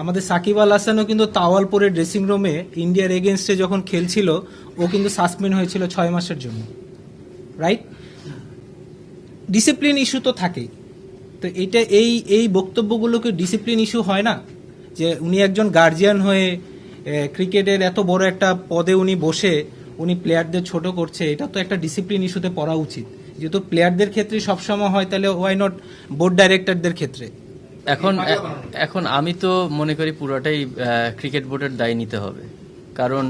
আমাদের সাকিব আল হাসানও কিন্তু তাওয়ালপুরের ড্রেসিং রুমে ইন্ডিয়ার এগেনস্টে যখন খেলছিল ও কিন্তু সাসপেন্ড হয়েছিল 6 মাসের জন্য, রাইট? ডিসিপ্লিন ইস্যু তো থাকেই। তো এইটা এই বক্তব্যগুলোকে ডিসিপ্লিন ইস্যু হয় না? যে উনি একজন গার্জিয়ান হয়ে ক্রিকেটের এত বড় একটা পদে উনি বসে উনি প্লেয়ারদের ছোট করছে, এটা তো একটা ডিসিপ্লিন ইস্যুতে পড়া উচিত। যেহেতু প্লেয়ারদের ক্ষেত্রে সবসময় হয়, তাহলে ওয়াই নট বোর্ড ডাইরেক্টরদের ক্ষেত্রে? এখন এখন আমি তো মনে করি পুরোটাই ক্রিকেট বোর্ডের দায় নিতে হবে, কারণ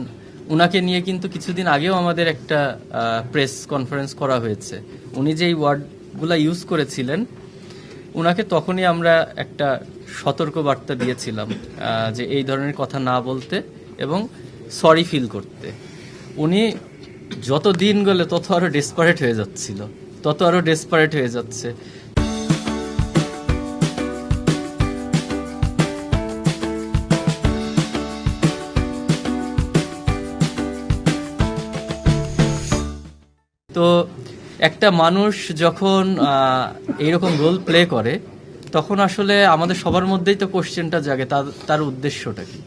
উনাকে নিয়ে কিন্তু কিছুদিন আগেও আমাদের একটা প্রেস কনফারেন্স করা হয়েছে। উনি যেই ওয়ার্ডগুলা ইউজ করেছিলেন, উনাকে তখনই আমরা একটা সতর্ক বার্তা দিয়েছিলাম যে এই ধরনের কথা না বলতে এবং সরি ফিল করতে। উনি যত দিন গেলে তত আরো ডেসপারেট হয়ে যাচ্ছে। তো একটা মানুষ যখন এইরকম রোল প্লে করে, তখন আসলে আমাদের সবার মধ্যেই তো কোশ্চেনটা জাগে তার উদ্দেশ্যটা কি।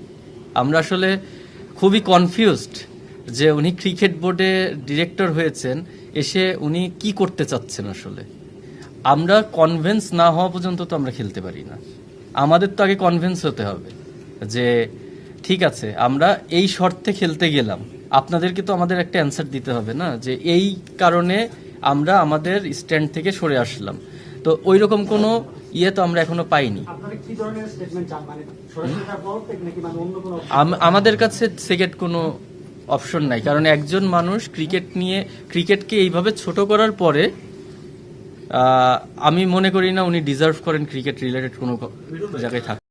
আমরা আসলে খুবই কনফিউজড যে উনি ক্রিকেট বোর্ডে ডিরেক্টর হয়েছেন, এসে উনি কি করতে চাচ্ছেন। আসলে আমরা কনভিন্স না হওয়া পর্যন্ত তো আমরা খেলতে পারি না। আমাদের তো আগে কনভিন্স হতে হবে যে ঠিক আছে, আমরা এই শর্তে খেলতে গেলাম, আপনাদেরকে তো আমাদের একটা অ্যান্সার দিতে হবে না যে এই কারণে আমরা আমাদের স্ট্যান্ড থেকে সরে আসলাম। তো ওই রকম কোনো তো আমরা এখনো পাইনি। আমাদের কাছে সেকেন্ড কোনো অপশন নাই, কারণ একজন মানুষ ক্রিকেটকে এইভাবে ছোট করার পরে আমি মনে করি না উনি ডিজার্ভ করেন ক্রিকেট রিলেটেড কোনো জায়গায় থাকতে।